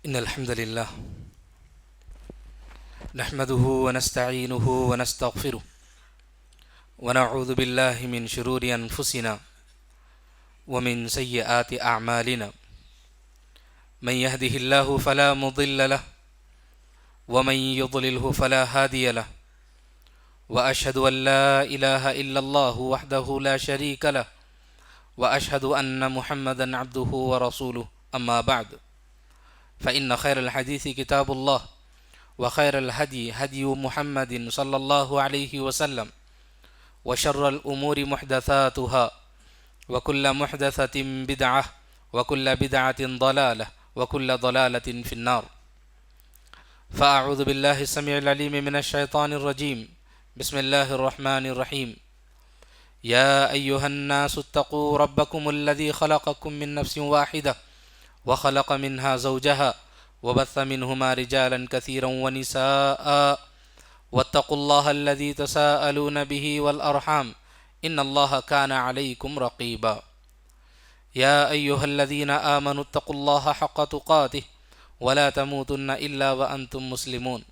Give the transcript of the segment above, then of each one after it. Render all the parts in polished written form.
إن الحمد لله نحمده ونستعينه ونستغفره ونعوذ بالله من شرور أنفسنا ومن سيئات أعمالنا من يهده الله فلا مضل له ومن يضلله فلا هادي له وأشهد أن لا إله إلا الله وحده لا شريك له وأشهد أن محمدا عبده ورسوله أما بعد فإن خير الحديث كتاب الله وخير الهدي هدي محمد صلى الله عليه وسلم وشر الأمور محدثاتها وكل محدثة بدعة وكل بدعة ضلالة وكل ضلالة في النار فأعوذ بالله السميع العليم من الشيطان الرجيم بسم الله الرحمن الرحيم يا أيها الناس اتقوا ربكم الذي خلقكم من نفس واحدة وخلق منها زوجها وبث منهما رجالا كثيرا ونساء واتقوا الله الذي تساءلون به والأرحام إن الله كان عليكم رقيبا يا أيها الذين آمنوا اتقوا الله حق تقاته ولا تموتن إلا وأنتم مسلمون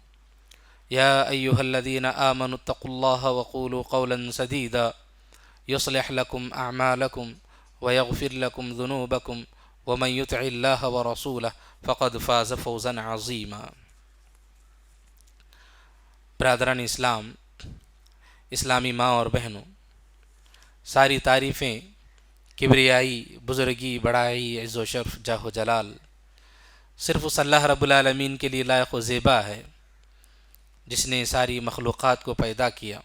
يا أيها الذين آمنوا اتقوا الله وقولوا قولا سديدا يصلح لكم أعمالكم ويغفر لكم ذنوبكم ومن يطع الله ورسوله فقد فاز فوزا عظيما. برادران اسلام، اسلامی ماں اور بہنوں، ساری تعریفیں، کبریائی، بزرگی، بڑائی، عز و شرف، جاہ و جلال صرف اس اللہ رب العالمین کے لیے لائق و زیبا ہے جس نے ساری مخلوقات کو پیدا کیا،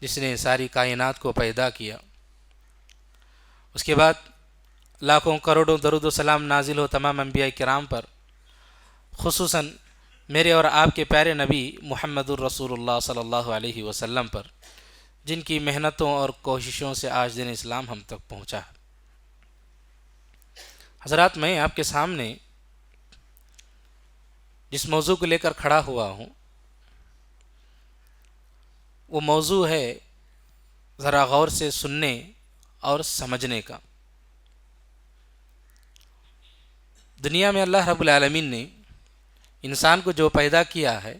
جس نے ساری کائنات کو پیدا کیا. اس کے بعد لاکھوں کروڑوں درود و سلام نازل ہو تمام انبیاء کرام پر، خصوصاً میرے اور آپ کے پیارے نبی محمد الرسول اللہ صلی اللہ علیہ وسلم پر، جن کی محنتوں اور کوششوں سے آج دین اسلام ہم تک پہنچا ہے. حضرات، میں آپ کے سامنے جس موضوع کو لے کر کھڑا ہوا ہوں وہ موضوع ہے ذرا غور سے سننے اور سمجھنے کا. دنیا میں اللہ رب العالمین نے انسان کو جو پیدا کیا ہے،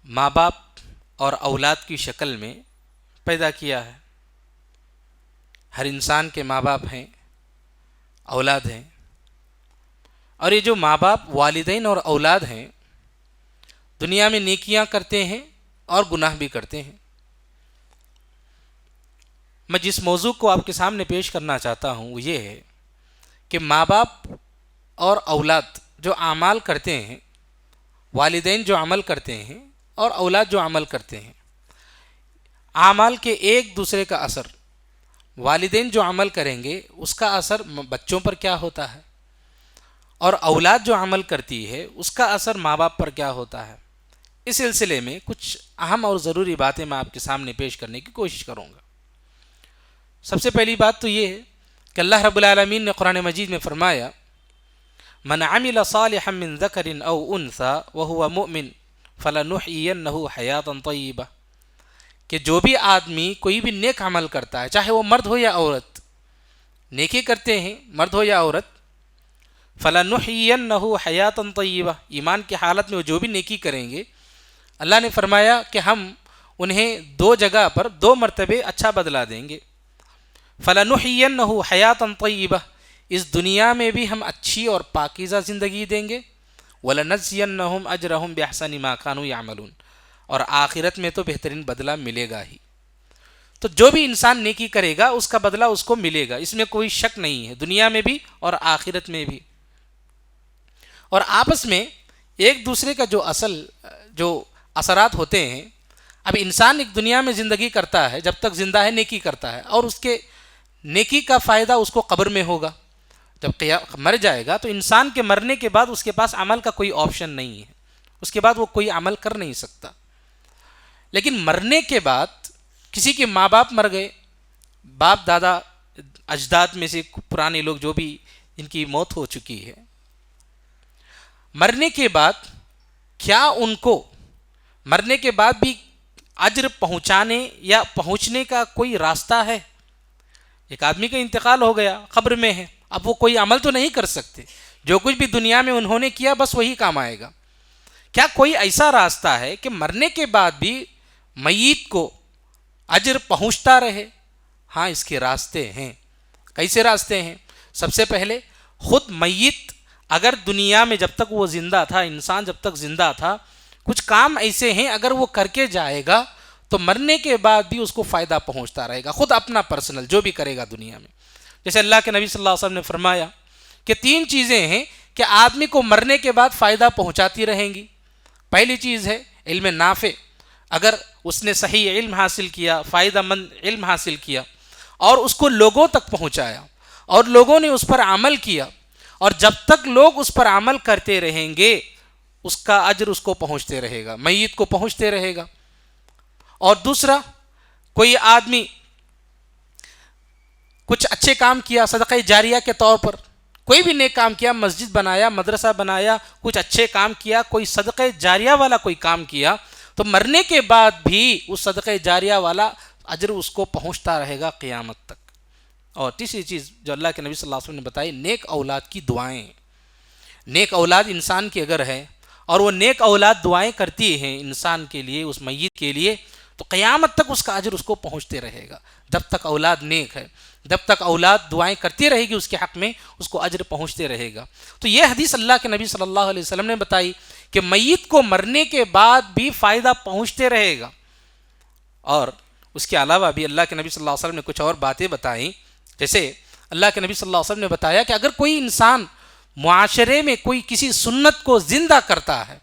ماں باپ اور اولاد کی شکل میں پیدا کیا ہے. ہر انسان کے ماں باپ ہیں، اولاد ہیں، اور یہ جو ماں باپ، والدین اور اولاد ہیں، دنیا میں نیکیاں کرتے ہیں اور گناہ بھی کرتے ہیں. میں جس موضوع کو آپ کے سامنے پیش کرنا چاہتا ہوں وہ یہ ہے کہ ماں باپ اور اولاد جو اعمال کرتے ہیں، والدین جو عمل کرتے ہیں اور اولاد جو عمل کرتے ہیں، اعمال کے ایک دوسرے کا اثر، والدین جو عمل کریں گے اس کا اثر بچوں پر کیا ہوتا ہے، اور اولاد جو عمل کرتی ہے اس کا اثر ماں باپ پر کیا ہوتا ہے. اس سلسلے میں کچھ اہم اور ضروری باتیں میں آپ کے سامنے پیش کرنے کی کوشش کروں گا. سب سے پہلی بات تو یہ ہے کہ اللہ رب العالمین نے قرآن مجید میں فرمایا، من عمل صالحا من ذکر او انثى وهو مؤمن فلنحيينه حیاتا طیبہ، کہ جو بھی آدمی کوئی بھی نیک عمل کرتا ہے، چاہے وہ مرد ہو یا عورت، نیکی کرتے ہیں مرد ہو یا عورت، فلنحيينه حیاتا طیبہ، ایمان کی حالت میں وہ جو بھی نیکی کریں گے، اللہ نے فرمایا کہ ہم انہیں دو جگہ پر دو مرتبے اچھا بدلہ دیں گے. فَلَنُحْيِيَنَّهُ حَيَاةً طَيِّبَةً، اس دنیا میں بھی ہم اچھی اور پاکیزہ زندگی دیں گے. وَلَنَجْزِيَنَّهُمْ أَجْرَهُمْ بِأَحْسَنِ مَا كَانُوا يَعْمَلُونَ، اور آخرت میں تو بہترین بدلہ ملے گا ہی. تو جو بھی انسان نیکی کرے گا اس کا بدلہ اس کو ملے گا، اس میں کوئی شک نہیں ہے، دنیا میں بھی اور آخرت میں بھی. اور آپس میں ایک دوسرے کا جو اثرات ہوتے ہیں، اب انسان ایک دنیا میں زندگی کرتا ہے، جب تک زندہ ہے نیکی کرتا ہے، اور اس کے نیکی کا فائدہ اس کو قبر میں ہوگا. جب مر جائے گا تو انسان کے مرنے کے بعد اس کے پاس عمل کا کوئی آپشن نہیں ہے، اس کے بعد وہ کوئی عمل کر نہیں سکتا. لیکن مرنے کے بعد کسی کے ماں باپ مر گئے، باپ دادا اجداد میں سے پرانے لوگ جو بھی جن کی موت ہو چکی ہے، مرنے کے بعد کیا ان کو مرنے کے بعد بھی اجر پہنچانے یا پہنچنے کا کوئی راستہ ہے؟ ایک آدمی کا انتقال ہو گیا، قبر میں ہے، اب وہ کوئی عمل تو نہیں کر سکتے، جو کچھ بھی دنیا میں انہوں نے کیا بس وہی کام آئے گا۔ کیا کوئی ایسا راستہ ہے کہ مرنے کے بعد بھی میت کو اجر پہنچتا رہے؟ ہاں، اس کے راستے ہیں۔ کیسے راستے ہیں؟ سب سے پہلے خود میت اگر دنیا میں جب تک وہ زندہ تھا، انسان جب تک زندہ تھا، کچھ کام ایسے ہیں اگر وہ کر کے جائے گا تو مرنے کے بعد بھی اس کو فائدہ پہنچتا رہے گا، خود اپنا پرسنل جو بھی کرے گا دنیا میں۔ جیسے اللہ کے نبی صلی اللہ علیہ وسلم نے فرمایا کہ 3 چیزیں ہیں کہ آدمی کو مرنے کے بعد فائدہ پہنچاتی رہیں گی۔ پہلی چیز ہے علم نافع، اگر اس نے صحیح علم حاصل کیا، فائدہ مند علم حاصل کیا اور اس کو لوگوں تک پہنچایا اور لوگوں نے اس پر عمل کیا، اور جب تک لوگ اس پر عمل کرتے رہیں گے اس کا اجر اس کو پہنچتے رہے گا، میت کو پہنچتے رہے گا۔ اور دوسرا، کوئی آدمی کچھ اچھے کام کیا صدقہ جاریہ کے طور پر، کوئی بھی نیک کام کیا، مسجد بنایا، مدرسہ بنایا، کچھ اچھے کام کیا، کوئی صدقہ جاریہ والا کوئی کام کیا، تو مرنے کے بعد بھی اس صدقہ جاریہ والا اجر اس کو پہنچتا رہے گا قیامت تک۔ اور تیسری چیز جو اللہ کے نبی صلی اللہ علیہ وسلم نے بتائی، نیک اولاد کی دعائیں۔ نیک اولاد انسان کی اگر ہے اور وہ نیک اولاد دعائیں کرتی ہیں انسان کے لیے، اس میت کے لیے، تو قیامت تک اس کا اجر اس کو پہنچتے رہے گا۔ جب تک اولاد نیک ہے، جب تک اولاد دعائیں کرتی رہے گی اس کے حق میں، اس کو اجر پہنچتے رہے گا۔ تو یہ حدیث اللہ کے نبی صلی اللہ علیہ وسلم نے بتائی کہ میت کو مرنے کے بعد بھی فائدہ پہنچتے رہے گا۔ اور اس کے علاوہ بھی اللہ کے نبی صلی اللہ علیہ وسلم نے کچھ اور باتیں بتائیں، جیسے اللہ کے نبی صلی اللہ علیہ وسلم نے بتایا کہ اگر کوئی انسان معاشرے میں کوئی کسی سنت کو زندہ کرتا ہے،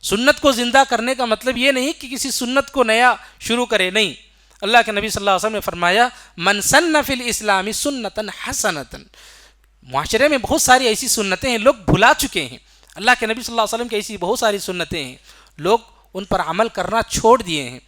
سنت کو زندہ کرنے کا مطلب یہ نہیں کہ کسی سنت کو نیا شروع کرے، نہیں، اللہ کے نبی صلی اللہ علیہ وسلم نے فرمایا من سن فی الاسلام سنتا حسنتا، معاشرے میں بہت ساری ایسی سنتیں ہیں لوگ بھلا چکے ہیں، اللہ کے نبی صلی اللہ علیہ وسلم کی ایسی بہت ساری سنتیں ہیں لوگ ان پر عمل کرنا چھوڑ دیے ہیں۔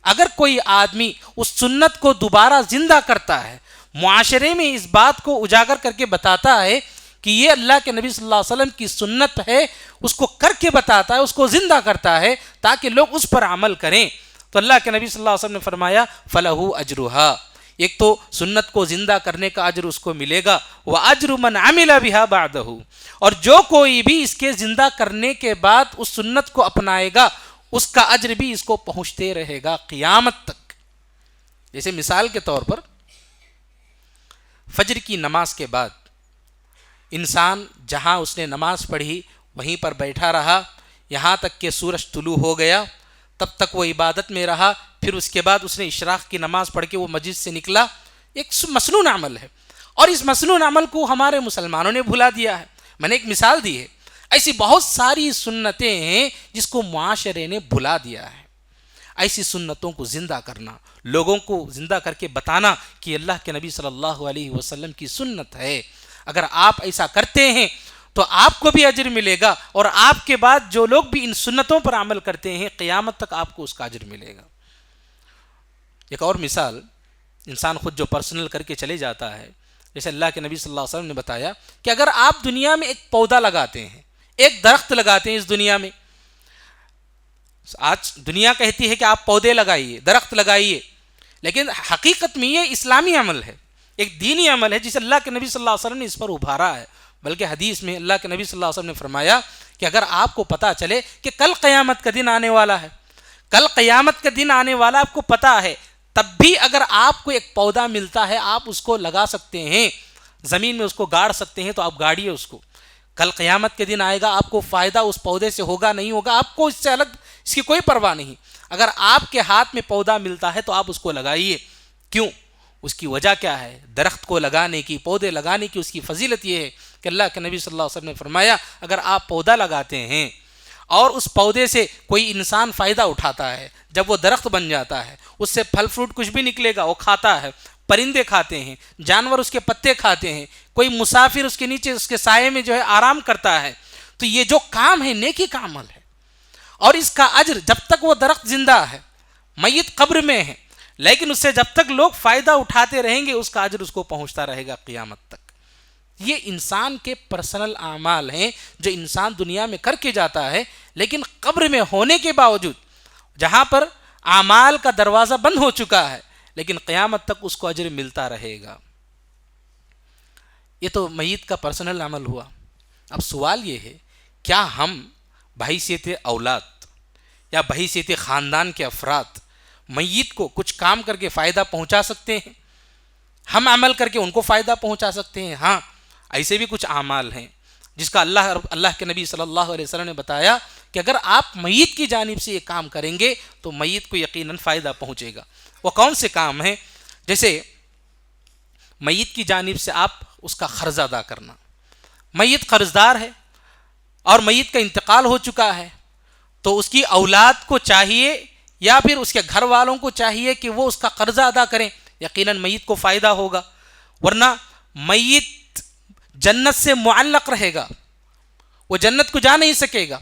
اگر کوئی آدمی اس سنت کو دوبارہ زندہ کرتا ہے، معاشرے میں اس بات کو اجاگر کر کے بتاتا ہے کہ یہ اللہ کے نبی صلی اللہ علیہ وسلم کی سنت ہے، اس کو کر کے بتاتا ہے، اس کو زندہ کرتا ہے تاکہ لوگ اس پر عمل کریں، تو اللہ کے نبی صلی اللہ علیہ وسلم نے فرمایا فَلَهُ أَجْرُهَا، ایک تو سنت کو زندہ کرنے کا اجر اس کو ملے گا، وَأَجْرُ مَنْ عَمِلَ بِهَا بَعْدَهُ، اور جو کوئی بھی اس کے زندہ کرنے کے بعد اس سنت کو اپنائے گا اس کا اجر بھی اس کو پہنچتے رہے گا قیامت تک۔ جیسے مثال کے طور پر فجر کی نماز کے بعد انسان جہاں اس نے نماز پڑھی وہیں پر بیٹھا رہا یہاں تک کہ سورج طلوع ہو گیا، تب تک وہ عبادت میں رہا، پھر اس کے بعد اس نے اشراق کی نماز پڑھ کے وہ مسجد سے نکلا، ایک مسنون عمل ہے، اور اس مسنون عمل کو ہمارے مسلمانوں نے بھلا دیا ہے۔ میں نے ایک مثال دی ہے، ایسی بہت ساری سنتیں ہیں جس کو معاشرے نے بھلا دیا ہے۔ ایسی سنتوں کو زندہ کرنا، لوگوں کو زندہ کر کے بتانا کہ اللہ کے نبی صلی اللہ علیہ وسلم کی سنت ہے، اگر آپ ایسا کرتے ہیں تو آپ کو بھی اجر ملے گا، اور آپ کے بعد جو لوگ بھی ان سنتوں پر عمل کرتے ہیں قیامت تک آپ کو اس کا اجر ملے گا۔ ایک اور مثال انسان خود جو پرسنل کر کے چلے جاتا ہے، جیسے اللہ کے نبی صلی اللہ علیہ وسلم نے بتایا کہ اگر آپ دنیا میں ایک پودا لگاتے ہیں، ایک درخت لگاتے ہیں، اس دنیا میں آج دنیا کہتی ہے کہ آپ پودے لگائیے، درخت لگائیے، لیکن حقیقت میں یہ اسلامی عمل ہے، ایک دینی عمل ہے جسے اللہ کے نبی صلی اللہ علیہ وسلم نے اس پر ابھارا ہے۔ بلکہ حدیث میں اللہ کے نبی صلی اللہ علیہ وسلم نے فرمایا کہ اگر آپ کو پتا چلے کہ کل قیامت کا دن آنے والا ہے، کل قیامت کا دن آنے والا آپ کو پتا ہے، تب بھی اگر آپ کو ایک پودا ملتا ہے آپ اس کو لگا سکتے ہیں، زمین میں اس کو گاڑ سکتے ہیں، تو آپ گاڑیے اس کو، کل قیامت کے دن آئے گا آپ کو فائدہ اس پودے سے ہوگا نہیں ہوگا آپ کو اس سے الگ اس کی کوئی پرواہ نہیں، اگر آپ کے ہاتھ میں پودا ملتا ہے تو آپ اس کو لگائیے۔ کیوں؟ اس کی وجہ کیا ہے؟ درخت کو لگانے کی، پودے لگانے کی اس کی فضیلت یہ ہے کہ اللہ کے نبی صلی اللہ علیہ وسلم نے فرمایا اگر آپ پودا لگاتے ہیں اور اس پودے سے کوئی انسان فائدہ اٹھاتا ہے، جب وہ درخت بن جاتا ہے اس سے پھل فروٹ کچھ بھی نکلے گا، وہ کھاتا ہے، پرندے کھاتے ہیں، جانور اس کے پتے کھاتے ہیں، کوئی مسافر اس کے نیچے اس کے سائے میں جو ہے آرام کرتا ہے، تو یہ جو کام ہے نیکی کا عمل ہے، اور اس کا اجر جب تک وہ درخت زندہ ہے، میت قبر میں ہے، لیکن اس سے جب تک لوگ فائدہ اٹھاتے رہیں گے اس کا اجر اس کو پہنچتا رہے گا قیامت تک۔ یہ انسان کے پرسنل اعمال ہیں جو انسان دنیا میں کر کے جاتا ہے، لیکن قبر میں ہونے کے باوجود جہاں پر اعمال کا دروازہ بند ہو چکا ہے لیکن قیامت تک اس کو اجر ملتا رہے گا۔ یہ تو میت کا پرسنل عمل ہوا. اب سوال یہ ہے کیا ہم بحیثیت اولاد یا بحیثیت خاندان کے افراد میت کو کچھ کام کر کے فائدہ پہنچا سکتے ہیں؟ ہم عمل کر کے ان کو فائدہ پہنچا سکتے ہیں. ہاں ایسے بھی کچھ اعمال ہیں جس کا اللہ کے نبی صلی اللہ علیہ وسلم نے بتایا کہ اگر آپ میت کی جانب سے یہ کام کریں گے تو میت کو یقیناً فائدہ پہنچے گا. وہ کون سے کام ہیں؟ جیسے میت کی جانب سے آپ اس کا قرض ادا کرنا. میت قرض دار ہے اور میت کا انتقال ہو چکا ہے تو اس کی اولاد کو چاہیے یا پھر اس کے گھر والوں کو چاہیے کہ وہ اس کا قرضہ ادا کریں. یقیناً میت کو فائدہ ہوگا، ورنہ میت جنت سے معلق رہے گا، وہ جنت کو جا نہیں سکے گا.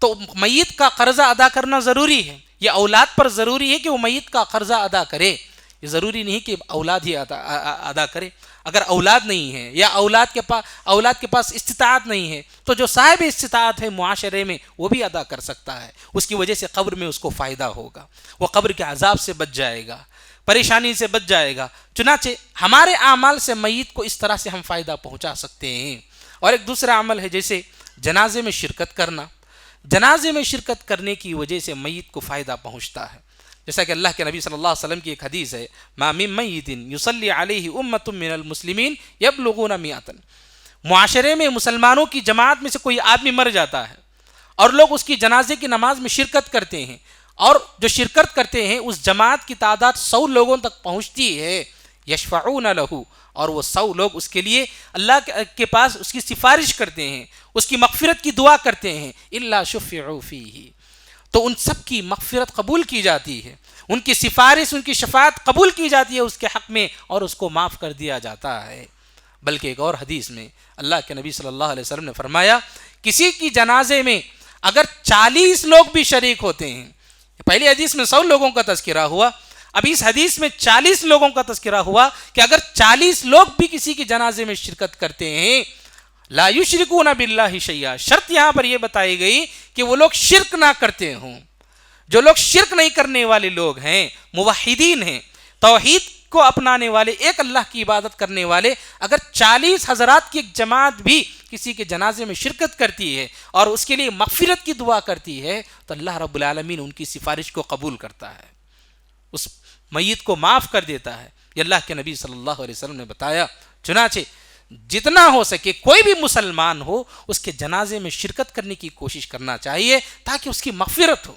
تو میت کا قرضہ ادا کرنا ضروری ہے. یہ اولاد پر ضروری ہے کہ وہ میت کا قرضہ ادا کرے. یہ ضروری نہیں کہ اولاد ہی ادا کرے. اگر اولاد نہیں ہے یا اولاد کے پاس استطاعت نہیں ہے تو جو صاحب استطاعت ہے معاشرے میں وہ بھی ادا کر سکتا ہے. اس کی وجہ سے قبر میں اس کو فائدہ ہوگا، وہ قبر کے عذاب سے بچ جائے گا، پریشانی سے بچ جائے گا. چنانچہ ہمارے اعمال سے میت کو اس طرح سے ہم فائدہ پہنچا سکتے ہیں. اور ایک دوسرا عمل ہے جیسے جنازے میں شرکت کرنا. جنازے میں شرکت کرنے کی وجہ سے میت کو فائدہ پہنچتا ہے. جیسا کہ اللہ کے نبی صلی اللہ علیہ وسلم کی ایک حدیث ہے، ما من میت یصلی علیہ امۃ من المسلمین یبلغون مئۃ. معاشرے میں مسلمانوں کی جماعت میں سے کوئی آدمی مر جاتا ہے اور لوگ اس کی جنازے کی نماز میں شرکت کرتے ہیں، اور جو شرکت کرتے ہیں اس جماعت کی تعداد 100 لوگوں تک پہنچتی ہے. یشفعون لہ، اور وہ 100 لوگ اس کے لیے اللہ کے پاس اس کی سفارش کرتے ہیں، اس کی مغفرت کی دعا کرتے ہیں. الا شفعوا فیہ، تو ان سب کی مغفرت قبول کی جاتی ہے، ان کی سفارش، ان کی شفاعت قبول کی جاتی ہے اس کے حق میں، اور اس کو معاف کر دیا جاتا ہے. بلکہ ایک اور حدیث میں اللہ کے نبی صلی اللہ علیہ وسلم نے فرمایا کسی کی جنازے میں اگر 40 لوگ بھی شریک ہوتے ہیں، پہلی حدیث میں 100 لوگوں کا تذکرہ ہوا، اب اس حدیث میں 40 لوگوں کا تذکرہ ہوا کہ اگر 40 لوگ بھی کسی کی جنازے میں شرکت کرتے ہیں، لا یشرکون باللہ شیئا، شرط یہاں پر یہ بتائی گئی کہ وہ لوگ شرک نہ کرتے ہوں. جو لوگ شرک نہیں کرنے والے لوگ ہیں، موحدین ہیں، توحید کو اپنانے والے، ایک اللہ کی عبادت کرنے والے، اگر 40 حضرات کی ایک جماعت بھی کسی کے جنازے میں شرکت کرتی ہے اور اس کے لیے مغفرت کی دعا کرتی ہے تو اللہ رب العالمین ان کی سفارش کو قبول کرتا ہے، اس میت کو معاف کر دیتا ہے. یہ اللہ کے نبی صلی اللہ علیہ وسلم نے بتایا. چنانچہ جتنا ہو سکے کوئی بھی مسلمان ہو اس کے جنازے میں شرکت کرنے کی کوشش کرنا چاہیے تاکہ اس کی مغفرت ہو.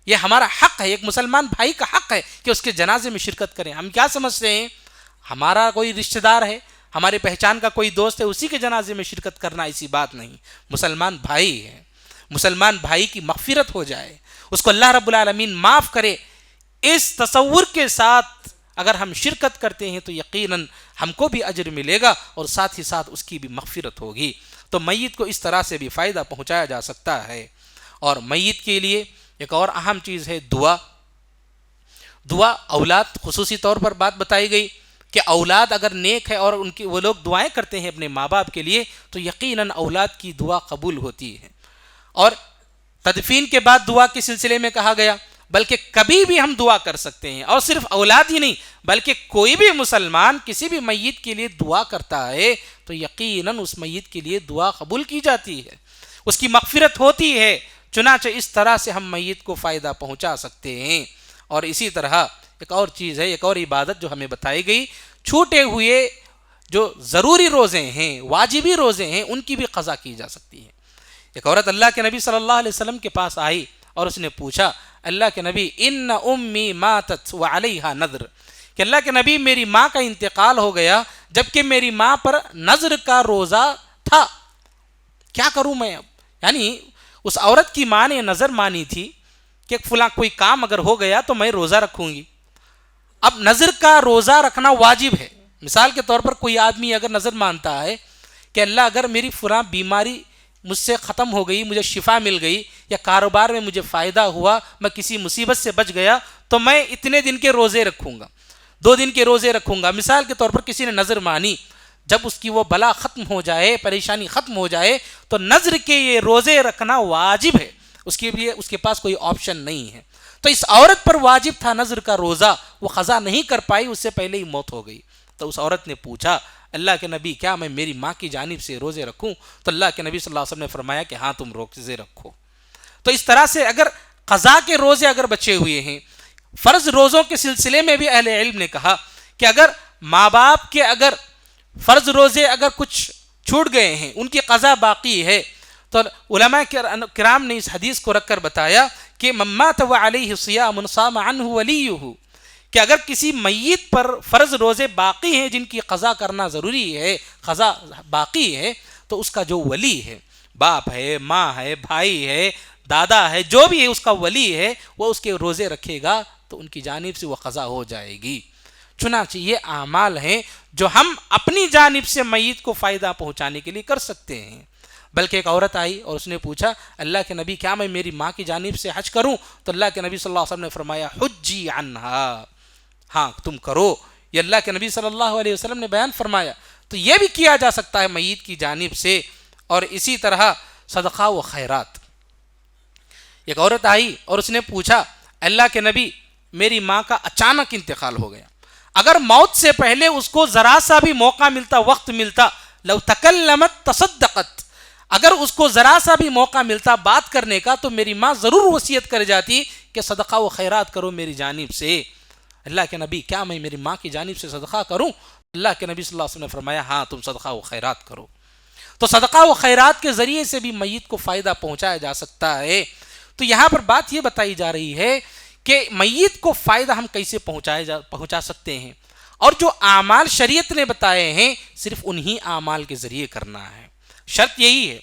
یہ ہمارا حق ہے، ایک مسلمان بھائی کا حق ہے کہ اس کے جنازے میں شرکت کریں. ہم کیا سمجھتے ہیں ہمارا کوئی رشتہ دار ہے، ہمارے پہچان کا کوئی دوست ہے، اسی کے جنازے میں شرکت کرنا ایسی بات نہیں. مسلمان بھائی ہے، مسلمان بھائی کی مغفرت ہو جائے، اس کو اللہ رب العالمین معاف کرے، اس تصور کے ساتھ اگر ہم شرکت کرتے ہیں تو یقیناً ہم کو بھی اجر ملے گا اور ساتھ ہی ساتھ اس کی بھی مغفرت ہوگی. تو میت کو اس طرح سے بھی فائدہ پہنچایا جا سکتا ہے. اور میت کے لیے ایک اور اہم چیز ہے دعا. دعا اولاد خصوصی طور پر بات بتائی گئی کہ اولاد اگر نیک ہے اور ان کی وہ لوگ دعائیں کرتے ہیں اپنے ماں باپ کے لیے تو یقیناً اولاد کی دعا قبول ہوتی ہے. اور تدفین کے بعد دعا کے سلسلے میں کہا گیا بلکہ کبھی بھی ہم دعا کر سکتے ہیں، اور صرف اولاد ہی نہیں بلکہ کوئی بھی مسلمان کسی بھی میت کے لیے دعا کرتا ہے تو یقیناً اس میت کے لیے دعا قبول کی جاتی ہے، اس کی مغفرت ہوتی ہے. چنانچہ اس طرح سے ہم میت کو فائدہ پہنچا سکتے ہیں. اور اسی طرح ایک اور چیز ہے، ایک اور عبادت جو ہمیں بتائی گئی، چھوٹے ہوئے جو ضروری روزے ہیں، واجبی روزے ہیں، ان کی بھی قضا کی جا سکتی ہے. ایک عورت اللہ کے نبی صلی اللہ علیہ وسلم کے پاس آئی اور اس نے پوچھا اللہ کے نبی ان امی ماتت وعلیہا نذر، کہ اللہ کے نبی میری ماں کا انتقال ہو گیا جبکہ میری ماں پر نذر کا روزہ تھا، کیا کروں میں اب؟ یعنی اس عورت کی ماں نے نظر مانی تھی کہ فلاں کوئی کام اگر ہو گیا تو میں روزہ رکھوں گی. اب نظر کا روزہ رکھنا واجب ہے. مثال کے طور پر کوئی آدمی اگر نظر مانتا ہے کہ اللہ اگر میری فلاں بیماری مجھ سے ختم ہو گئی، مجھے شفا مل گئی، یا کاروبار میں مجھے فائدہ ہوا، میں کسی مصیبت سے بچ گیا تو میں اتنے دن کے روزے رکھوں گا، 2 دن کے روزے رکھوں گا. مثال کے طور پر کسی نے نظر مانی، جب اس کی وہ بلا ختم ہو جائے، پریشانی ختم ہو جائے تو نظر کے یہ روزے رکھنا واجب ہے، اس کے لیے اس کے پاس کوئی آپشن نہیں ہے. تو اس عورت پر واجب تھا نظر کا روزہ، وہ قضا نہیں کر پائی، اس سے پہلے ہی موت ہو گئی. تو تو اس عورت نے پوچھا اللہ کے نبی کیا میں میری ماں کی جانب سے روزے رکھوں؟ تو اللہ کے نبی صلی اللہ علیہ وسلم نے فرمایا کہ ہاں تم روزے رکھو۔ تو اس طرح سے اگر قضا کے روزے اگر بچے ہوئے ہیں، فرض روزوں کے سلسلے میں بھی اہل علم نے کہا کہ اگر ماں باپ کے اگر فرض روزے اگر کچھ چھوٹ گئے ہیں، ان کی قضا باقی ہے، تو علماء کرام نے اس حدیث کو رکھ کر بتایا کہ من مات وعلیہ صیام صام عنہ ولیہ، کہ اگر کسی میت پر فرض روزے باقی ہیں جن کی قضا کرنا ضروری ہے، قضا باقی ہے، تو اس کا جو ولی ہے، باپ ہے، ماں ہے، بھائی ہے، دادا ہے، جو بھی ہے اس کا ولی ہے، وہ اس کے روزے رکھے گا تو ان کی جانب سے وہ قضا ہو جائے گی۔ چنانچہ یہ اعمال ہیں جو ہم اپنی جانب سے میت کو فائدہ پہنچانے کے لیے کر سکتے ہیں۔ بلکہ ایک عورت آئی اور اس نے پوچھا اللہ کے نبی کیا میں میری ماں کی جانب سے حج کروں؟ تو اللہ کے نبی صلی اللہ علیہ وسلم نے فرمایا حجی عنہا، ہاں تم کرو، یہ اللہ کے نبی صلی اللہ علیہ وسلم نے بیان فرمایا۔ تو یہ بھی کیا جا سکتا ہے میت کی جانب سے۔ اور اسی طرح صدقہ و خیرات، ایک عورت آئی اور اس نے پوچھا اللہ کے نبی میری ماں کا اچانک انتقال ہو گیا، اگر موت سے پہلے اس کو ذرا سا بھی موقع ملتا، وقت ملتا، لو تکلمت تصدقت، اگر اس کو ذرا سا بھی موقع ملتا بات کرنے کا تو میری ماں ضرور وصیت کر جاتی کہ صدقہ و خیرات کرو میری جانب سے۔ اللہ کے نبی کیا میں میری ماں کی جانب سے صدقہ کروں؟ اللہ کے نبی صلی اللہ علیہ وسلم نے فرمایا ہاں تم صدقہ و خیرات کرو۔ تو صدقہ و خیرات کے ذریعے سے بھی میت کو فائدہ پہنچایا جا سکتا ہے۔ تو یہاں پر بات یہ بتائی جا رہی ہے کہ میت کو فائدہ ہم کیسے پہنچا سکتے ہیں، اور جو اعمال شریعت نے بتائے ہیں صرف انہی اعمال کے ذریعے کرنا ہے۔ شرط یہی ہے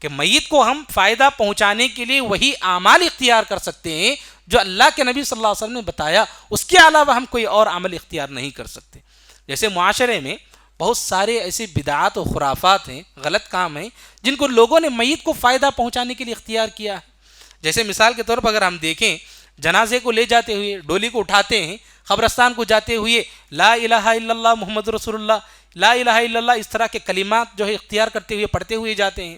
کہ میت کو ہم فائدہ پہنچانے کے لیے وہی اعمال اختیار کر سکتے ہیں جو اللہ کے نبی صلی اللہ علیہ وسلم نے بتایا، اس کے علاوہ ہم کوئی اور عمل اختیار نہیں کر سکتے۔ جیسے معاشرے میں بہت سارے ایسے بدعات و خرافات ہیں، غلط کام ہیں، جن کو لوگوں نے میت کو فائدہ پہنچانے کے لیے اختیار کیا ہے۔ جیسے مثال کے طور پر اگر ہم دیکھیں، جنازے کو لے جاتے ہوئے، ڈولی کو اٹھاتے ہیں، قبرستان کو جاتے ہوئے لا الہ الا اللہ محمد رسول اللہ، لا الہ الا اللہ اس طرح کے کلمات جو ہے اختیار کرتے ہوئے پڑھتے ہوئے جاتے ہیں،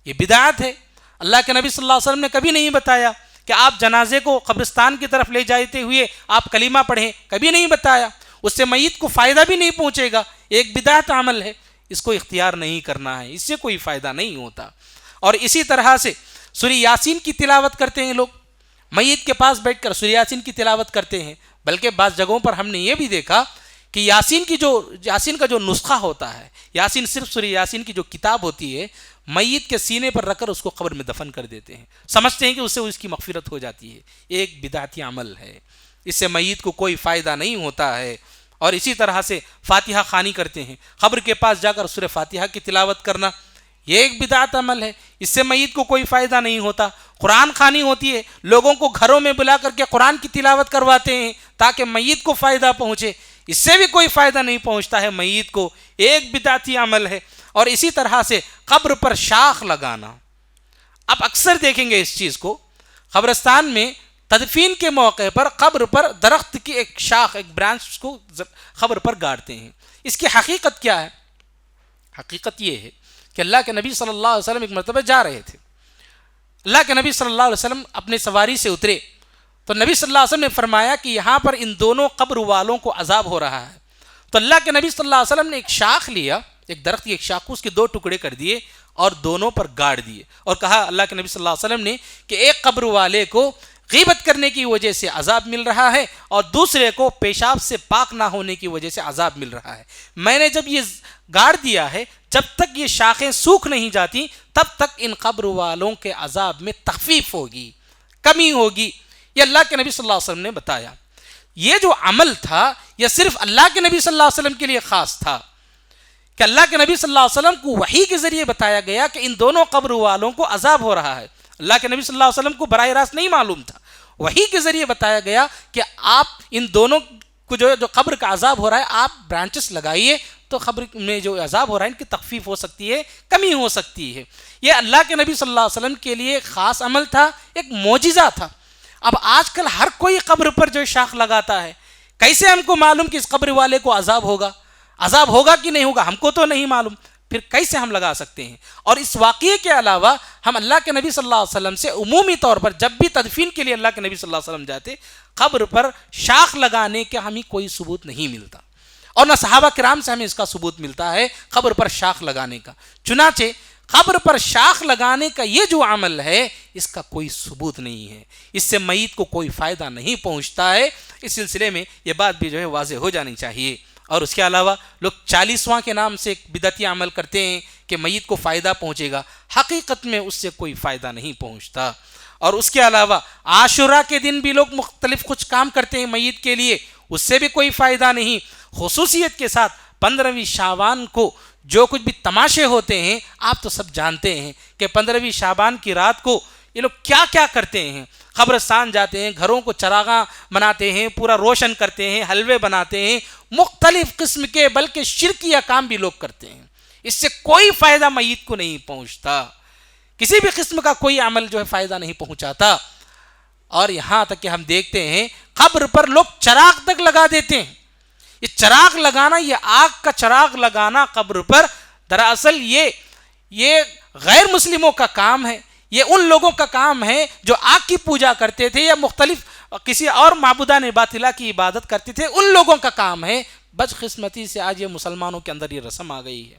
یہ بدعت ہے۔ اللہ کے نبی صلی اللہ علیہ وسلم نے کبھی نہیں بتایا کہ آپ جنازے کو قبرستان کی طرف لے جاتے ہوئے آپ کلمہ پڑھیں، کبھی نہیں بتایا۔ اس سے میت کو فائدہ بھی نہیں پہنچے گا، ایک بدعت عمل ہے، اس کو اختیار نہیں کرنا ہے، اس سے کوئی فائدہ نہیں ہوتا۔ اور اسی طرح سے سورہ یاسین کی تلاوت کرتے ہیں لوگ، میت کے پاس بیٹھ کر سورہ یاسین کی تلاوت کرتے ہیں، بلکہ بعض جگہوں پر ہم نے یہ بھی دیکھا کہ یاسین کا جو نسخہ ہوتا ہے، یاسین صرف سورہ یاسین کی جو کتاب ہوتی ہے، میت کے سینے پر رکھ کر اس کو قبر میں دفن کر دیتے ہیں، سمجھتے ہیں کہ اس سے اس کی مغفرت ہو جاتی ہے۔ ایک بدعتی عمل ہے، اس سے میت کو کوئی فائدہ نہیں ہوتا ہے۔ اور اسی طرح سے فاتحہ خوانی کرتے ہیں، قبر کے پاس جا کر سورہ فاتحہ کی تلاوت کرنا، یہ ایک بدعت عمل ہے، اس سے میت کو کوئی فائدہ نہیں ہوتا۔ قرآن خوانی ہوتی ہے، لوگوں کو گھروں میں بلا کر کے قرآن کی تلاوت کرواتے ہیں تاکہ میت کو فائدہ پہنچے، اس سے بھی کوئی فائدہ نہیں پہنچتا ہے میت کو، ایک بدعتی عمل ہے۔ اور اسی طرح سے قبر پر شاخ لگانا، آپ اکثر دیکھیں گے اس چیز کو، قبرستان میں تدفین کے موقع پر قبر پر درخت کی ایک شاخ، ایک برانچ کو قبر پر گاڑتے ہیں۔ اس کی حقیقت کیا ہے؟ حقیقت یہ ہے کہ اللہ کے نبی صلی اللہ علیہ وسلم ایک مرتبہ جا رہے تھے، اللہ کے نبی صلی اللہ علیہ وسلم اپنے سواری سے اترے تو نبی صلی اللہ علیہ وسلم نے فرمایا کہ یہاں پر ان دونوں قبر والوں کو عذاب ہو رہا ہے۔ تو اللہ کے نبی صلی اللہ علیہ وسلم نے ایک شاخ لیا، ایک درخت کی ایک شاخ کو اس کے دو ٹکڑے کر دیے اور دونوں پر گاڑ دیے، اور کہا اللہ کے نبی صلی اللہ علیہ وسلم نے کہ ایک قبر والے کو غیبت کرنے کی وجہ سے عذاب مل رہا ہے اور دوسرے کو پیشاب سے پاک نہ ہونے کی وجہ سے عذاب مل رہا ہے۔ میں نے جب یہ گاڑ دیا ہے، جب تک یہ شاخیں سوکھ نہیں جاتی تب تک ان قبر والوں کے عذاب میں تخفیف ہوگی، کمی ہوگی۔ یہ اللہ کے نبی صلی اللہ علیہ وسلم نے بتایا۔ یہ جو عمل تھا یہ صرف اللہ کے نبی صلی اللہ علیہ وسلم کے لیے خاص تھا کہ اللہ کے نبی صلی اللہ علیہ وسلم کو وحی کے ذریعے بتایا گیا کہ ان دونوں قبر والوں کو عذاب ہو رہا ہے۔ اللہ کے نبی صلی اللہ علیہ وسلم کو براہ راست نہیں معلوم تھا، وحی کے ذریعے بتایا گیا کہ آپ ان دونوں کو جو قبر کا عذاب ہو رہا ہے آپ برانچز لگائیے تو قبر میں جو عذاب ہو رہا ہے ان کی تخفیف ہو سکتی ہے، کمی ہو سکتی ہے۔ یہ اللہ کے نبی صلی اللہ علیہ وسلم کے لیے خاص عمل تھا، ایک معجزہ تھا۔ اب آج کل ہر کوئی قبر پر جو شاخ لگاتا ہے، کیسے ہم کو معلوم کہ اس قبر والے کو عذاب ہوگا کہ نہیں ہوگا؟ ہم کو تو نہیں معلوم، پھر کیسے ہم لگا سکتے ہیں؟ اور اس واقعے کے علاوہ ہم اللہ کے نبی صلی اللہ علیہ وسلم سے عمومی طور پر جب بھی تدفین کے لیے اللہ کے نبی صلی اللہ علیہ وسلم جاتے، قبر پر شاخ لگانے کا ہمیں کوئی ثبوت نہیں ملتا۔ اور نہ صحابہ کرام سے ہمیں اس کا ثبوت ملتا ہے قبر پر شاخ لگانے کا. چنانچہ قبر پر شاخ لگانے کا یہ جو عمل ہے اس کا کوئی ثبوت نہیں ہے، اس سے میت کو کوئی فائدہ نہیں پہنچتا ہے. اس سلسلے میں یہ بات بھی جو ہے واضح ہو جانی چاہیے. اور اس کے علاوہ لوگ 40واں کے نام سے ایک بدعتی عمل کرتے ہیں کہ میت کو فائدہ پہنچے گا، حقیقت میں اس سے کوئی فائدہ نہیں پہنچتا. اور اس کے علاوہ عاشورہ کے دن بھی لوگ مختلف کچھ کام کرتے ہیں میت کے لیے، اس سے بھی کوئی فائدہ نہیں. خصوصیت کے ساتھ 15ویں شعبان کو جو کچھ بھی تماشے ہوتے ہیں آپ تو سب جانتے ہیں کہ 15ویں شعبان کی رات کو یہ لوگ کیا کیا کرتے ہیں. قبرستان جاتے ہیں، گھروں کو چراغاں بناتے ہیں، پورا روشن کرتے ہیں، حلوے بناتے ہیں، مختلف قسم کے بلکہ شرکیہ کام بھی لوگ کرتے ہیں. اس سے کوئی فائدہ میت کو نہیں پہنچتا، کسی بھی قسم کا کوئی عمل جو ہے فائدہ نہیں پہنچاتا. اور یہاں تک کہ ہم دیکھتے ہیں قبر پر لوگ چراغ تک لگا دیتے ہیں. یہ چراغ لگانا، یہ آگ کا چراغ لگانا قبر پر، دراصل یہ غیر مسلموں کا کام ہے. یہ ان لوگوں کا کام ہے جو آگ کی پوجا کرتے تھے یا مختلف کسی اور معبودان باطلہ کی عبادت کرتے تھے، ان لوگوں کا کام ہے. بدقسمتی سے آج یہ مسلمانوں کے اندر یہ رسم آ گئی ہے.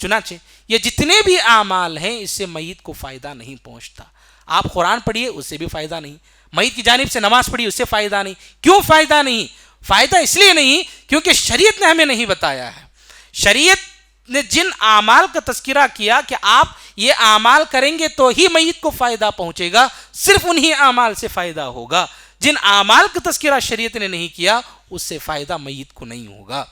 چنانچہ یہ جتنے بھی اعمال ہیں اس سے میت کو فائدہ نہیں پہنچتا. آپ قرآن پڑھیے اس سے بھی فائدہ نہیں، میت کی جانب سے نماز پڑھیے اس سے فائدہ نہیں. کیوں فائدہ نہیں؟ فائدہ اس لیے نہیں کیونکہ شریعت نے ہمیں نہیں بتایا ہے. شریعت نے جن اعمال کا تذکرہ کیا کہ آپ یہ اعمال کریں گے تو ہی میت کو فائدہ پہنچے گا، صرف انہی اعمال سے فائدہ ہوگا. جن اعمال کا تذکرہ شریعت نے نہیں کیا اس سے فائدہ میت کو نہیں ہوگا.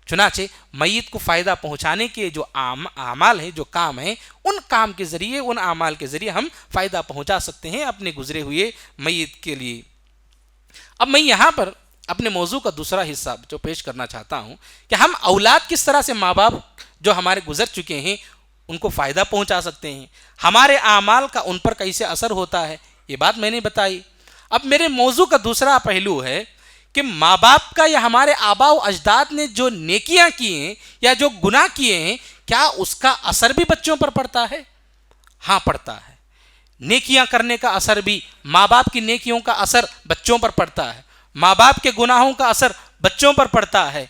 چنانچہ میت کو فائدہ پہنچانے کے جو اعمال ہیں، جو کام ہیں، ان کام کے ذریعے، ان اعمال کے ذریعے ہم فائدہ پہنچا سکتے ہیں اپنے گزرے ہوئے میت کے لیے. اب میں یہاں پر اپنے موضوع کا دوسرا حصہ جو پیش کرنا چاہتا ہوں کہ ہم اولاد کس طرح سے ماں باپ جو ہمارے گزر چکے ہیں ان کو فائدہ پہنچا سکتے ہیں، ہمارے اعمال کا ان پر کیسے اثر ہوتا ہے، یہ بات میں نے بتائی. اب میرے موضوع کا دوسرا پہلو ہے کہ ماں باپ کا یا ہمارے آباء و اجداد نے جو نیکیاں کی ہیں یا جو گناہ کیے ہیں، کیا اس کا اثر بھی بچوں پر پڑتا ہے؟ ہاں پڑتا ہے. نیکیاں کرنے کا اثر بھی، ماں باپ کی نیکیوں کا اثر بچوں پر پڑتا ہے، ماں باپ کے گناہوں کا اثر بچوں پر پڑتا ہے.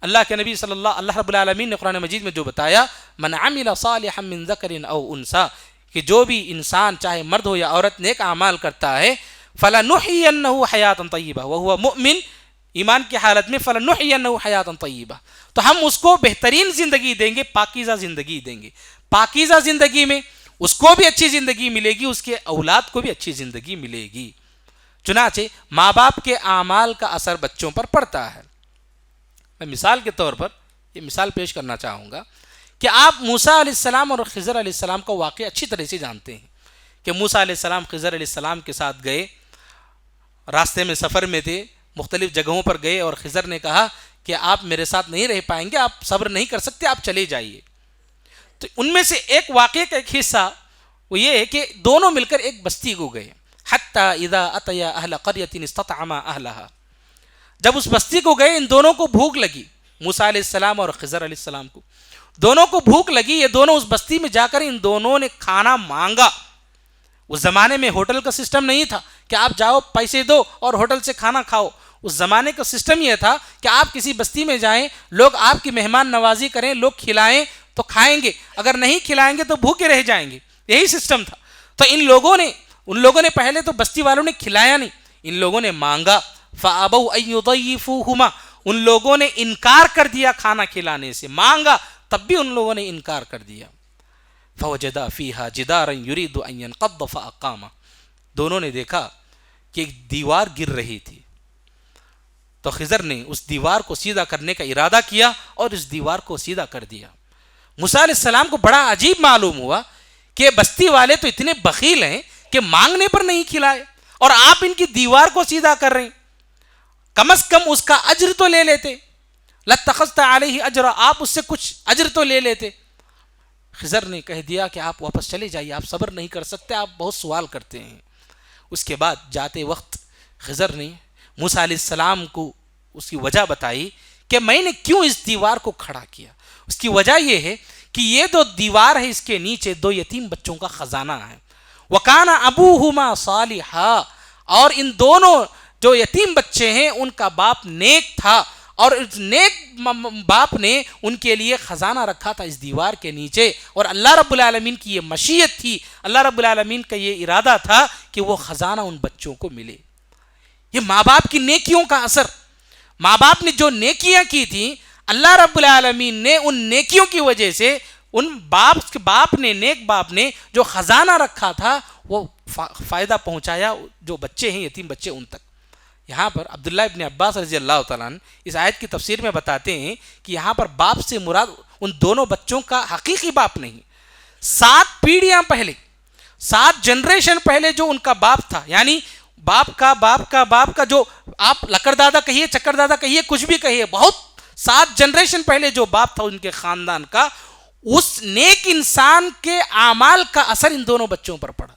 اللہ کے نبی اللہ رب العالمین نے قرآن مجید میں جو بتایا، من عمل صالحا من ذکر او انثى، کہ جو بھی انسان چاہے مرد ہو یا عورت نیک اعمال کرتا ہے، فلنحینہ حیاتا طیبہ وہو مؤمن، ایمان کی حالت میں فلنحینہ حیاتا طیبہ، تو ہم اس کو بہترین زندگی دیں گے، پاکیزہ زندگی دیں گے. پاکیزہ زندگی میں اس کو بھی اچھی زندگی ملے گی، اس کے اولاد کو بھی اچھی زندگی ملے گی. چنانچہ ماں باپ کے اعمال کا اثر بچوں پر پڑتا ہے. میں مثال کے طور پر یہ مثال پیش کرنا چاہوں گا کہ آپ موسیٰ علیہ السلام اور خضر علیہ السلام کا واقعہ اچھی طرح سے جانتے ہیں کہ موسیٰ علیہ السلام خضر علیہ السلام کے ساتھ گئے، راستے میں سفر میں تھے، مختلف جگہوں پر گئے اور خضر نے کہا کہ آپ میرے ساتھ نہیں رہ پائیں گے، آپ صبر نہیں کر سکتے، آپ چلے جائیے. تو ان میں سے ایک واقعے کا ایک حصہ وہ یہ ہے کہ دونوں مل کر ایک بستی کو گئے. حتی اذا اتیا اہل قریۃ استطعما اہلہا، جب اس بستی کو گئے ان دونوں کو بھوک لگی، موسیٰ علیہ السلام اور خضر علیہ السلام کو دونوں کو بھوک لگی. یہ دونوں اس بستی میں جا کر ان دونوں نے کھانا مانگا. اس زمانے میں ہوٹل کا سسٹم نہیں تھا کہ آپ جاؤ پیسے دو اور ہوٹل سے کھانا کھاؤ. اس زمانے کا سسٹم یہ تھا کہ آپ کسی بستی میں جائیں، لوگ آپ کی مہمان نوازی کریں، لوگ کھلائیں تو کھائیں گے، اگر نہیں کھلائیں گے تو بھوکے رہ جائیں گے. یہی سسٹم تھا. تو ان لوگوں نے پہلے تو بستی والوں نے کھلایا نہیں، ان لوگوں نے مانگا. فَأَبَوْا أَن يُضَيِّفُوهُمَا، ان لوگوں نے انکار کر دیا کھانا کھلانے سے. مانگا تب بھی ان لوگوں نے انکار کر دیا. فَوَجَدَا فِيهَا جِدَارًا يُرِيدُ أَن يَنْقَضَّ فَأَقَامَ، دونوں نے دیکھا کہ ایک دیوار گر رہی تھی، تو خضر نے اس دیوار کو سیدھا کرنے کا ارادہ کیا اور اس دیوار کو سیدھا کر دیا. موسیٰ علیہ السلام کو بڑا عجیب معلوم ہوا کہ بستی والے تو اتنے بخیل ہیں کہ مانگنے پر نہیں کھلائے اور آپ ان کی دیوار کو سیدھا کر رہے ہیں، کم از کم اس کا اجر تو لے لیتے. لَاتَّخَذْتَ عَلَيْهِ أَجْرًا، آپ اس سے کچھ اجر تو لے لیتے. خضر نے کہہ دیا کہ آپ واپس چلے جائیے، آپ صبر نہیں کر سکتے، آپ بہت سوال کرتے ہیں. اس کے بعد جاتے وقت خضر نے موسیٰ علیہ السلام کو اس کی وجہ بتائی کہ میں نے کیوں اس دیوار کو کھڑا کیا. اس کی وجہ یہ ہے کہ یہ جو دیوار ہے اس کے نیچے دو یتیم بچوں کا خزانہ ہے. وَكَانَ أَبُوهُمَا صَالِحًا، اور ان دونوں جو یتیم بچے ہیں ان کا باپ نیک تھا اور اس نیک باپ نے ان کے لیے خزانہ رکھا تھا اس دیوار کے نیچے، اور اللہ رب العالمین کی یہ مشیت تھی، اللہ رب العالمین کا یہ ارادہ تھا کہ وہ خزانہ ان بچوں کو ملے۔ یہ ماں باپ کی نیکیوں کا اثر، ماں باپ نے جو نیکیاں کی تھیں، اللہ رب العالمین نے ان نیکیوں کی وجہ سے ان نیک باپ نے جو خزانہ رکھا تھا وہ فائدہ پہنچایا جو بچے ہیں، یتیم بچے، ان تک۔ یہاں پر عبداللہ ابن عباس رضی اللہ تعالیٰ عنہ اس آیت کی تفسیر میں بتاتے ہیں کہ یہاں پر باپ سے مراد ان دونوں بچوں کا حقیقی باپ نہیں، 7 پیڑھیاں پہلے، 7 جنریشن پہلے جو ان کا باپ تھا، یعنی باپ کا جو آپ لکڑ دادا کہیے، چکر دادا کہیے، کچھ بھی کہیے، بہت 7 جنریشن پہلے جو باپ تھا ان کے خاندان کا، اس نیک انسان کے اعمال کا اثر ان دونوں بچوں پر پڑا۔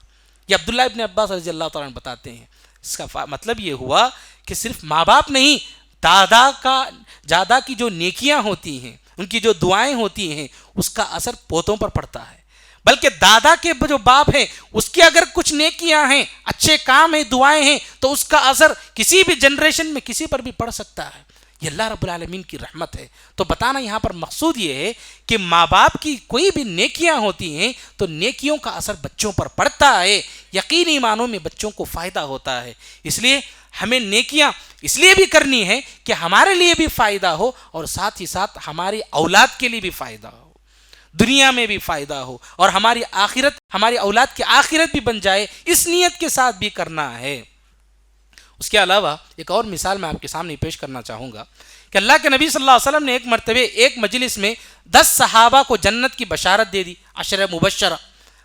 یہ عبداللہ ابن عباس رضی اللہ تعالیٰ عنہ بتاتے ہیں۔ اس کا مطلب یہ ہوا کہ صرف ماں باپ نہیں، دادا کی جو نیکیاں ہوتی ہیں، ان کی جو دعائیں ہوتی ہیں، اس کا اثر پوتوں پر پڑتا ہے، بلکہ دادا کے جو باپ ہیں اس کی اگر کچھ نیکیاں ہیں، اچھے کام ہیں، دعائیں ہیں، تو اس کا اثر کسی بھی جنریشن میں کسی پر بھی پڑ سکتا ہے۔ یہ اللہ رب العالمین کی رحمت ہے۔ تو بتانا یہاں پر مقصود یہ ہے کہ ماں باپ کی کوئی بھی نیکیاں ہوتی ہیں تو نیکیوں کا اثر بچوں پر پڑتا ہے، یقینی معنوں میں بچوں کو فائدہ ہوتا ہے۔ اس لیے ہمیں نیکیاں اس لیے بھی کرنی ہے کہ ہمارے لیے بھی فائدہ ہو اور ساتھ ہی ساتھ ہماری اولاد کے لیے بھی فائدہ ہو، دنیا میں بھی فائدہ ہو، اور ہماری اولاد کی آخرت بھی بن جائے، اس نیت کے ساتھ بھی کرنا ہے۔ اس کے علاوہ ایک اور مثال میں آپ کے سامنے پیش کرنا چاہوں گا کہ اللہ کے نبی صلی اللہ علیہ وسلم نے ایک مرتبہ ایک مجلس میں 10 صحابہ کو جنت کی بشارت دے دی، 10 مبشرہ،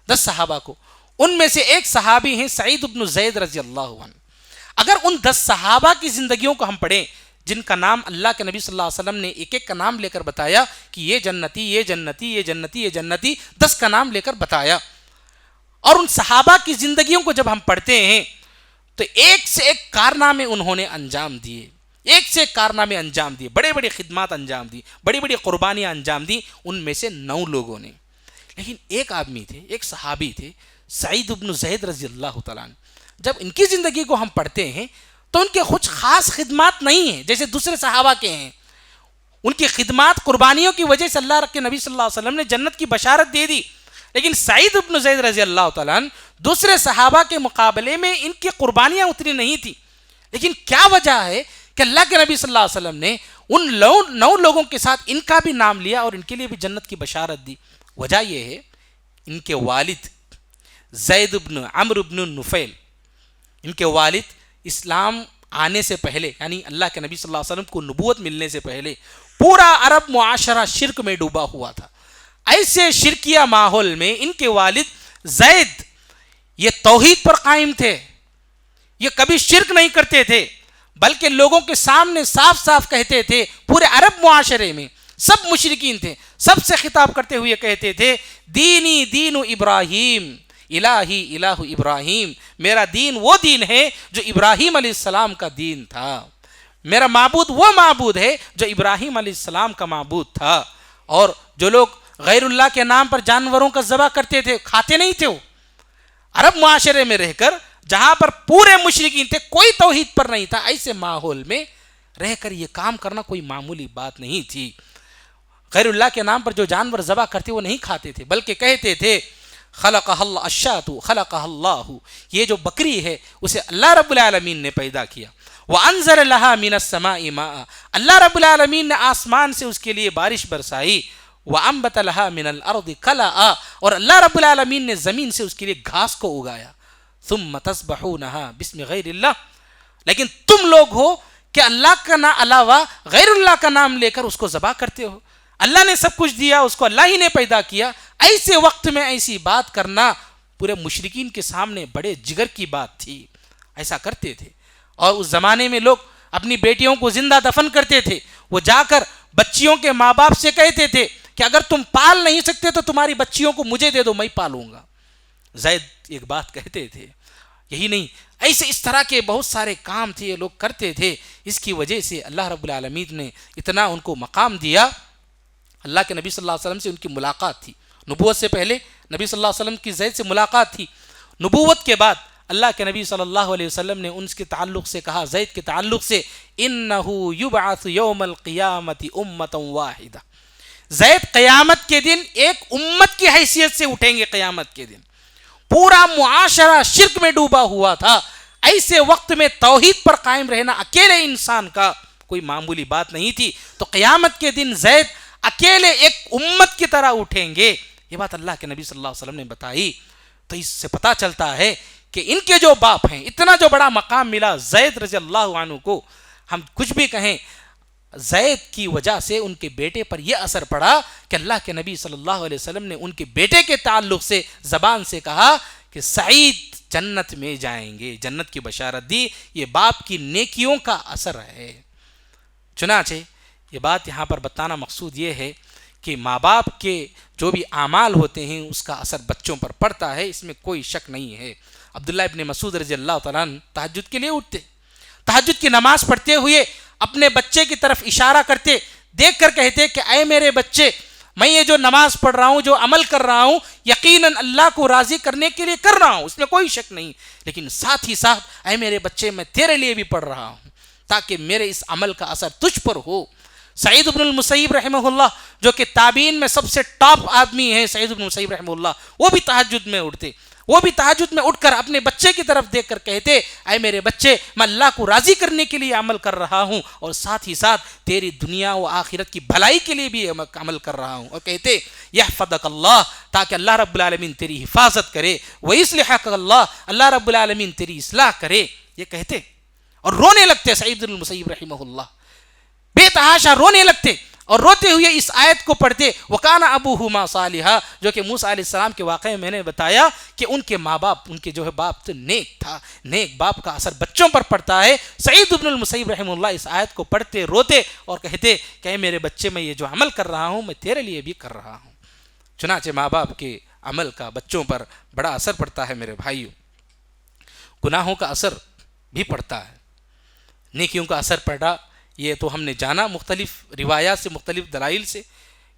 10 صحابہ کو۔ ان میں سے ایک صحابی ہیں سعید بن زید رضی اللہ عنہ۔ اگر ان 10 صحابہ کی زندگیوں کو ہم پڑھیں، جن کا نام اللہ کے نبی صلی اللہ علیہ وسلم نے ایک ایک کا نام لے کر بتایا کہ یہ جنتی، یہ جنتی، یہ جنتی، یہ جنتی، 10 کا نام لے کر بتایا، اور ان صحابہ کی زندگیوں کو جب ہم پڑھتے ہیں تو ایک سے ایک کارنامے انہوں نے انجام دیے، ایک سے ایک کارنامے انجام دیے، بڑے بڑے خدمات انجام دی، بڑی بڑی قربانیاں انجام دی ان میں سے 9 لوگوں نے۔ لیکن ایک آدمی تھے، ایک صحابی تھے سعید بن زید رضی اللہ تعالیٰ عنہ۔ جب ان کی زندگی کو ہم پڑھتے ہیں تو ان کے کچھ خاص خدمات نہیں ہیں جیسے دوسرے صحابہ کے ہیں۔ ان کی خدمات، قربانیوں کی وجہ سے اللہ کے نبی صلی اللہ علیہ وسلم نے جنت کی بشارت دے دی، لیکن سعید بن زید رضی اللہ تعالیٰ عنہ دوسرے صحابہ کے مقابلے میں ان کی قربانیاں اتنی نہیں تھی۔ لیکن کیا وجہ ہے کہ اللہ کے نبی صلی اللہ علیہ وسلم نے ان 9 لوگوں کے ساتھ ان کا بھی نام لیا اور ان کے لیے بھی جنت کی بشارت دی؟ وجہ یہ ہے ان کے والد زید بن عمرو بن نفیل، ان کے والد اسلام آنے سے پہلے، یعنی اللہ کے نبی صلی اللہ علیہ وسلم کو نبوت ملنے سے پہلے پورا عرب معاشرہ شرک میں ڈوبا ہوا تھا۔ ایسے شرکیہ ماحول میں ان کے والد زید یہ توحید پر قائم تھے، یہ کبھی شرک نہیں کرتے تھے، بلکہ لوگوں کے سامنے صاف صاف کہتے تھے، پورے عرب معاشرے میں سب مشرکین تھے، سب سے خطاب کرتے ہوئے کہتے تھے، دینی دین ابراہیم الہی الہ ابراہیم، میرا دین وہ دین ہے جو ابراہیم علیہ السلام کا دین تھا، میرا معبود وہ معبود ہے جو ابراہیم علیہ السلام کا معبود تھا۔ اور جو لوگ غیر اللہ کے نام پر جانوروں کا ذبح کرتے تھے، کھاتے نہیں تھے، وہ عرب معاشرے میں رہ کر جہاں پر پورے مشرکین تھے، کوئی توحید پر نہیں تھا، ایسے ماحول میں رہ کر یہ کام کرنا کوئی معمولی بات نہیں تھی۔ غیر اللہ کے نام پر جو جانور ذبح کرتے وہ نہیں کھاتے تھے، بلکہ کہتے تھے خلقہ اللہ الشاۃ خلقہ اللہ، یہ جو بکری ہے اسے اللہ رب العالمین نے پیدا کیا، وانزل لها من السماء ماء، اللہ رب العالمین نے آسمان سے اس کے لیے بارش برسائی، وانبت لها من الارض کلأ، اور اللہ رب العالمین نے زمین سے اس کے لیے گھاس کو اگایا، ثم تذبحونها باسم غیر اللہ، لیکن تم لوگ ہو کہ اللہ کا علاوہ غیر اللہ کا نام لے کر اس کو ذبح کرتے ہو۔ اللہ نے سب کچھ دیا، اس کو اللہ ہی نے پیدا کیا، ایسے وقت میں ایسی بات کرنا پورے مشرکین کے سامنے بڑے جگر کی بات تھی، ایسا کرتے تھے۔ اور اس زمانے میں لوگ اپنی بیٹیوں کو زندہ دفن کرتے تھے، وہ جا کر بچیوں کے ماں باپ سے کہتے تھے کہ اگر تم پال نہیں سکتے تو تمہاری بچیوں کو مجھے دے دو، میں پالوں گا۔ زید ایک بات کہتے تھے۔ یہی نہیں، ایسے اس طرح کے بہت سارے کام تھے یہ لوگ کرتے تھے، اس کی وجہ سے اللہ رب العالمین نے اتنا ان کو مقام دیا۔ اللہ کے نبی صلی اللہ علیہ وسلم سے ان کی ملاقات تھی، نبوت سے پہلے نبی صلی اللہ علیہ وسلم کی زید سے ملاقات تھی، نبوت کے بعد اللہ کے نبی صلی اللہ علیہ وسلم نے ان کے تعلق سے کہا، زید کے تعلق سے، اِنَّهُ يُبْعَثُ يَوْمَ الْقِيَامَةِ أُمَّةً وَاحِدَةً، زید قیامت کے دن ایک امت کی حیثیت سے اٹھیں گے۔ قیامت کے دن پورا معاشرہ شرک میں ڈوبا ہوا تھا، ایسے وقت میں توحید پر قائم رہنا اکیلے انسان کا کوئی معمولی بات نہیں تھی، تو قیامت کے دن زید اکیلے ایک امت کی طرح اٹھیں گے۔ یہ بات اللہ کے نبی صلی اللہ علیہ وسلم نے بتائی، تو اس سے پتہ چلتا ہے کہ ان کے جو باپ ہیں، اتنا جو بڑا مقام ملا زید رضی اللہ عنہ کو، ہم کچھ بھی کہیں، زید کی وجہ سے ان کے بیٹے پر یہ اثر پڑا کہ اللہ کے نبی صلی اللہ علیہ وسلم نے ان کے بیٹے کے تعلق سے زبان سے کہا کہ سعید جنت میں جائیں گے، جنت کی بشارت دی۔ یہ باپ کی نیکیوں کا اثر ہے۔ چنانچہ یہ بات یہاں پر بتانا مقصود یہ ہے کہ ماں باپ کے جو بھی اعمال ہوتے ہیں اس کا اثر بچوں پر پڑتا ہے، اس میں کوئی شک نہیں ہے۔ عبداللہ ابن مسعود رضی اللہ تعالیٰ عنہ تہجد کے لیے اٹھتے، تہجد کی نماز پڑھتے ہوئے اپنے بچے کی طرف اشارہ کرتے، دیکھ کر کہتے کہ اے میرے بچے، میں یہ جو نماز پڑھ رہا ہوں، جو عمل کر رہا ہوں، یقیناً اللہ کو راضی کرنے کے لیے کر رہا ہوں، اس میں کوئی شک نہیں، لیکن ساتھ ہی ساتھ اے میرے بچے، میں تیرے لیے بھی پڑھ رہا ہوں تاکہ میرے اس عمل کا اثر تجھ پر ہو۔ سعید بن المسیب رحمہ اللہ، جو کہ تابعین میں سب سے ٹاپ آدمی ہیں، سعید بن المسیب رحمہ اللہ، وہ بھی تہجد میں اٹھتے، وہ بھی تہجد میں اٹھ کر اپنے بچے کی طرف دیکھ کر کہتے اے میرے بچے، میں اللہ کو راضی کرنے کے لیے عمل کر رہا ہوں اور ساتھ ہی ساتھ تیری دنیا و آخرت کی بھلائی کے لیے بھی عمل کر رہا ہوں، اور کہتے یحفظک اللہ، تاکہ اللہ رب العالمین تیری حفاظت کرے، ویصلحک اللہ، اللہ رب العالمین تیری اصلاح کرے، یہ کہتے اور رونے لگتے سعید بن المسیب رحمہ اللہ، بے تحاشا رونے لگتے اور روتے ہوئے اس آیت کو پڑھتے وَكَانَ أَبُوهُمَا صَالِحًا، جو کہ موسیٰ علیہ السلام کے واقعے میں نے بتایا کہ ان کے ماں باپ، ان کے جو ہے باپ تو نیک تھا، نیک باپ کا اثر بچوں پر پڑتا ہے۔ سعید بن المسیب رحمہ اللہ اس آیت کو پڑھتے، روتے اور کہتے کہ اے میرے بچے، میں یہ جو عمل کر رہا ہوں میں تیرے لیے بھی کر رہا ہوں۔ چنانچہ ماں باپ کے عمل کا بچوں پر بڑا اثر پڑتا ہے میرے بھائیوں۔ گناہوں کا اثر بھی پڑتا ہے، نیکیوں کا اثر پڑا، یہ تو ہم نے جانا مختلف روایات سے، مختلف دلائل سے،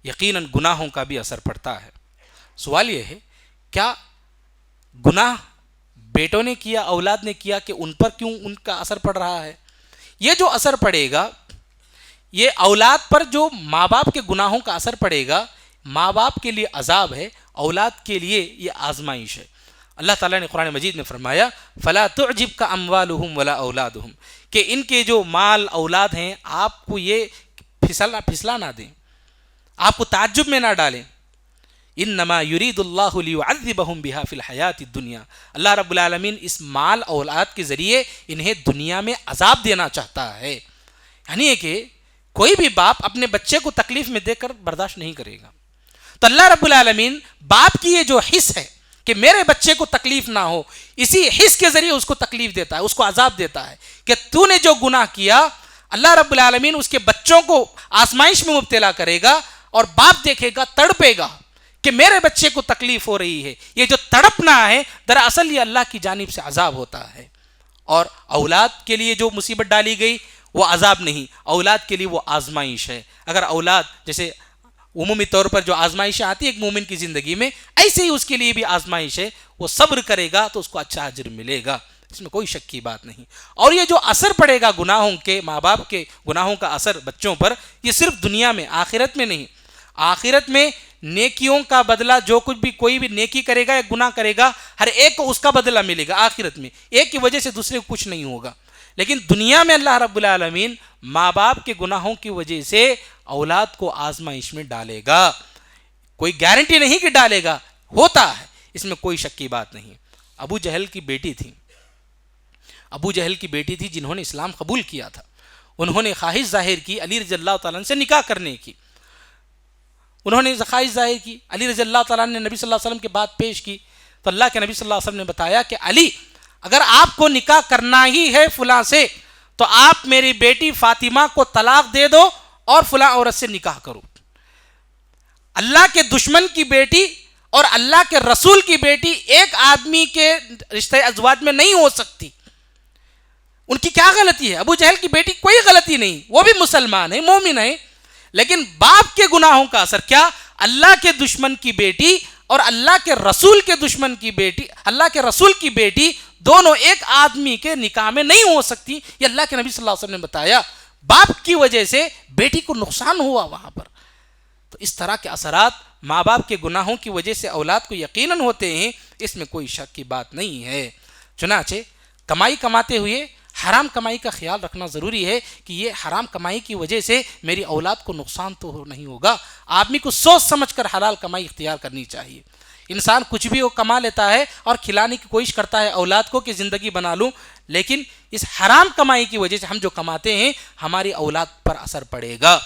یقیناً گناہوں کا بھی اثر پڑتا ہے۔ سوال یہ ہے، کیا گناہ بیٹوں نے کیا، اولاد نے کیا، کہ ان پر کیوں ان کا اثر پڑ رہا ہے؟ یہ جو اثر پڑے گا، یہ اولاد پر جو ماں باپ کے گناہوں کا اثر پڑے گا، ماں باپ کے لیے عذاب ہے، اولاد کے لیے یہ آزمائش ہے۔ اللہ تعالیٰ نے قرآن مجید میں فرمایا فَلَا تُعْجِبْكَ أَمْوَالُهُمْ وَلَا أَوْلَادُهُمْ، کہ ان کے جو مال اولاد ہیں آپ کو یہ پھسلا نہ دیں، آپ کو تعجب میں نہ ڈالیں۔ انما یرید اللہ لیعذبہم بہا فی الحیات الدنیا، اللہ رب العالمین اس مال اولاد کے ذریعے انہیں دنیا میں عذاب دینا چاہتا ہے۔ یعنی کہ کوئی بھی باپ اپنے بچے کو تکلیف میں دے کر برداشت نہیں کرے گا، تو اللہ رب العالمین باپ کی یہ جو حس ہے کہ میرے بچے کو تکلیف نہ ہو، اسی حس کے ذریعے اس کو تکلیف دیتا ہے، اس کو عذاب دیتا ہے کہ تو نے جو گناہ کیا، اللہ رب العالمین اس کے بچوں کو آزمائش میں مبتلا کرے گا، اور باپ دیکھے گا، تڑپے گا کہ میرے بچے کو تکلیف ہو رہی ہے۔ یہ جو تڑپنا ہے دراصل یہ اللہ کی جانب سے عذاب ہوتا ہے، اور اولاد کے لیے جو مصیبت ڈالی گئی وہ عذاب نہیں، اولاد کے لیے وہ آزمائش ہے۔ اگر اولاد جیسے عمومی طور پر جو آزمائشیں آتی ہے ایک مومن کی زندگی میں، ایسے ہی اس کے لیے بھی آزمائش ہے، وہ صبر کرے گا تو اس کو اچھا اجر ملے گا، اس میں کوئی شک کی بات نہیں۔ اور یہ جو اثر پڑے گا گناہوں کے، ماں باپ کے گناہوں کا اثر بچوں پر، یہ صرف دنیا میں، آخرت میں نہیں۔ آخرت میں نیکیوں کا بدلہ، جو کچھ بھی کوئی بھی نیکی کرے گا یا گناہ کرے گا، ہر ایک کو اس کا بدلہ ملے گا آخرت میں، ایک کی وجہ سے دوسرے کو کچھ نہیں ہوگا۔ لیکن دنیا میں اللہ رب العالمین ماں باپ کے گناہوں کی وجہ سے اولاد کو آزمائش میں ڈالے گا، کوئی گارنٹی نہیں کہ ڈالے گا، ہوتا ہے، اس میں کوئی شک کی بات نہیں۔ ابو جہل کی بیٹی تھی جنہوں نے اسلام قبول کیا تھا، انہوں نے خواہش ظاہر کی علی رضی اللہ تعالیٰ سے نکاح کرنے کی، انہوں نے خواہش ظاہر کی، علی رضی اللہ تعالیٰ نے نبی صلی اللہ علیہ وسلم کے بات پیش کی، تو اللہ کے نبی صلی اللہ علیہ وسلم نے بتایا کہ علی، اگر آپ کو نکاح کرنا ہی ہے فلاں سے تو آپ میری بیٹی فاطمہ کو طلاق دے دو اور فلاں عورت سے نکاح کرو۔ اللہ کے دشمن کی بیٹی اور اللہ کے رسول کی بیٹی ایک آدمی کے رشتہ ازواج میں نہیں ہو سکتی، ان کی کیا غلطی ہے؟ ابو جہل کی بیٹی کوئی غلطی نہیں، وہ بھی مسلمان ہے، مومن ہے، لیکن باپ کے گناہوں کا اثر کیا؟ اللہ کے دشمن کی بیٹی اور اللہ کے رسول کے دشمن کی بیٹی، اللہ کے رسول کی بیٹی دونوں ایک آدمی کے نکاح میں نہیں ہو سکتی. یہ اللہ کے نبی صلی اللہ علیہ وسلم نے بتایا. باپ کی وجہ سے بیٹی کو نقصان ہوا وہاں پر. تو اس طرح کے اثرات ماں باپ کے گناہوں کی وجہ سے اولاد کو یقیناً ہوتے ہیں، اس میں کوئی شک کی بات نہیں ہے. چنانچہ کمائی کماتے ہوئے حرام کمائی کا خیال رکھنا ضروری ہے کہ یہ حرام کمائی کی وجہ سے میری اولاد کو نقصان تو نہیں ہوگا. آدمی کو سوچ سمجھ کر حلال کمائی اختیار کرنی چاہیے. انسان کچھ بھی وہ کما لیتا ہے اور کھلانے کی کوشش کرتا ہے اولاد کو کہ زندگی بنا لوں، لیکن اس حرام کمائی کی وجہ سے ہم جو کماتے ہیں ہماری اولاد پر اثر پڑے گا،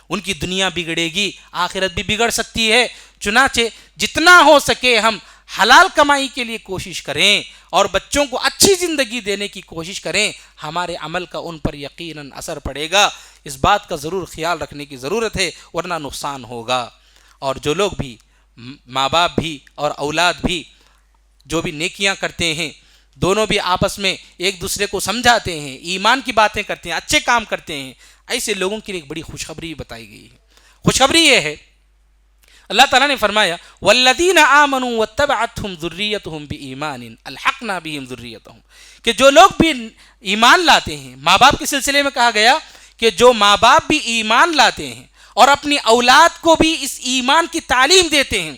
ان کی دنیا بگڑے گی، آخرت بھی بگڑ سکتی ہے. چنانچہ جتنا ہو سکے ہم حلال کمائی کے لیے کوشش کریں اور بچوں کو اچھی زندگی دینے کی کوشش کریں. ہمارے عمل کا ان پر یقیناً اثر پڑے گا. اس بات کا ضرور خیال رکھنے کی ضرورت ہے، ورنہ نقصان ہوگا. اور جو لوگ بھی ماں باپ بھی اور اولاد بھی جو بھی نیکیاں کرتے ہیں، دونوں بھی آپس میں ایک دوسرے کو سمجھاتے ہیں، ایمان کی باتیں کرتے ہیں، اچھے کام کرتے ہیں، ایسے لوگوں کے لیے ایک بڑی خوشخبری بتائی گئی ہے. خوشخبری یہ ہے، اللہ تعالیٰ نے فرمایا والذین آمنوا واتبعتہم ذریتہم بایمان الحقنا بہم ذریتہم، کہ جو لوگ بھی ایمان لاتے ہیں. ماں باپ کے سلسلے میں کہا گیا کہ جو ماں باپ بھی ایمان لاتے ہیں اور اپنی اولاد کو بھی اس ایمان کی تعلیم دیتے ہیں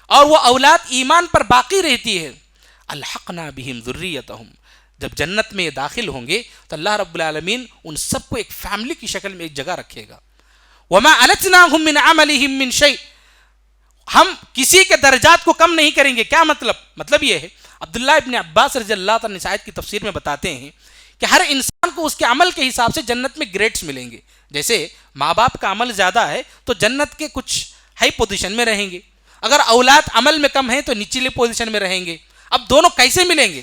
اور وہ اولاد ایمان پر باقی رہتی ہے، الحقنا بہم ذریتہم، جب جنت میں یہ داخل ہوں گے تو اللہ رب العالمین ان سب کو ایک فیملی کی شکل میں ایک جگہ رکھے گا. وما التناہم من عملہم من شیء، ہم کسی کے درجات کو کم نہیں کریں گے. کیا مطلب یہ ہے، عبداللہ ابن عباس رضی اللہ تعالیٰ عنہ آیت کی تفسیر میں بتاتے ہیں کہ ہر انسان کو اس کے عمل کے حساب سے جنت میں گریڈز ملیں گے. جیسے ماں باپ کا عمل زیادہ ہے تو جنت کے کچھ ہائی پوزیشن میں رہیں گے، اگر اولاد عمل میں کم ہے تو نچلی پوزیشن میں رہیں گے. اب دونوں کیسے ملیں گے؟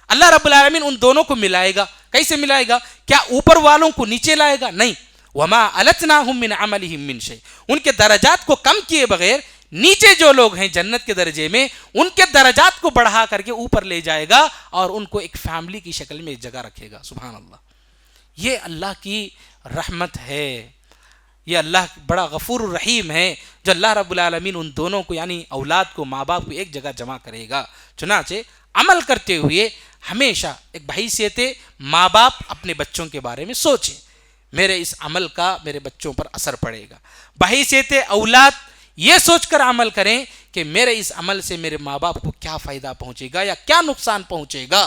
اللہ رب العالمین ان دونوں کو ملائے گا. کیسے ملائے گا؟ کیا اوپر والوں کو نیچے لائے گا؟ نہیں. وما التناہم من عملہم من شیء، ان کے درجات کو کم کیے بغیر نیچے جو لوگ ہیں جنت کے درجے میں ان کے درجات کو بڑھا کر کے اوپر لے جائے گا اور ان کو ایک فیملی کی شکل میں ایک جگہ رکھے گا. سبحان اللہ، یہ اللہ کی رحمت ہے. یہ اللہ بڑا غفور الرحیم ہے جو اللہ رب العالمین ان دونوں کو یعنی اولاد کو ماں باپ کو ایک جگہ جمع کرے گا. چنانچہ عمل کرتے ہوئے ہمیشہ ایک بحیثیت ماں باپ اپنے بچوں کے بارے میں سوچیں، میرے اس عمل کا میرے بچوں پر اثر پڑے گا. بحیثیت اولاد یہ سوچ کر عمل کریں کہ میرے اس عمل سے میرے ماں باپ کو کیا فائدہ پہنچے گا یا کیا نقصان پہنچے گا.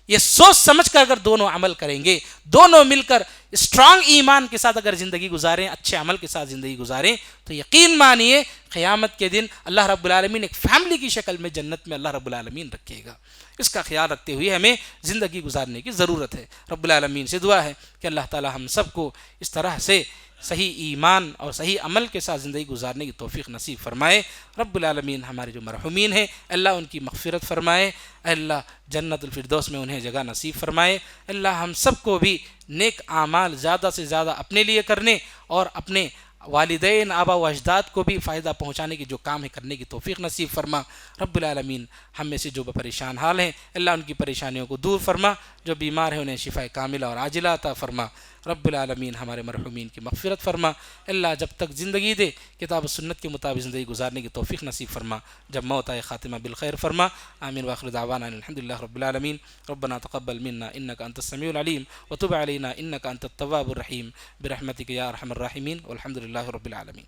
یہ سوچ سمجھ کر اگر دونوں عمل کریں گے، دونوں مل کر اسٹرانگ ایمان کے ساتھ اگر زندگی گزاریں، اچھے عمل کے ساتھ زندگی گزاریں، تو یقین مانیے قیامت کے دن اللہ رب العالمین ایک فیملی کی شکل میں جنت میں اللہ رب العالمین رکھے گا. اس کا خیال رکھتے ہوئے ہمیں زندگی گزارنے کی ضرورت ہے. رب العالمین سے دعا ہے کہ اللہ تعالی ہم سب کو اس طرح سے صحیح ایمان اور صحیح عمل کے ساتھ زندگی گزارنے کی توفیق نصیب فرمائے. رب العالمین ہمارے جو مرحومین ہیں اللہ ان کی مغفرت فرمائے، اللہ جنت الفردوس میں انہیں جگہ نصیب فرمائے. اللہ ہم سب کو بھی نیک اعمال زیادہ سے زیادہ اپنے لیے کرنے اور اپنے والدین آبا و اجداد کو بھی فائدہ پہنچانے کی جو کام ہے کرنے کی توفیق نصیب فرما. رب العالمین ہم میں سے جو پریشان حال ہیں اللہ ان کی پریشانیوں کو دور فرما، جو بیمار ہیں انہیں شفا کاملہ اور عاجلہ عطا فرما. رب العالمین ہمارے مرحومین کی مغفرت فرما. اللہ جب تک زندگی دے کتاب و سنت کے مطابق زندگی گزارنے کی توفیق نصیب فرما، جب موت آئے خاتمہ بالخیر فرما. آمین واخر دعوانا الحمدللہ رب العالمین. ربنا تقبل منا انک انت السمیع العلیم وتب علینا انک انت التواب الرحیم برحمتک یا ارحم الراحمین والحمد للہ رب العالمین.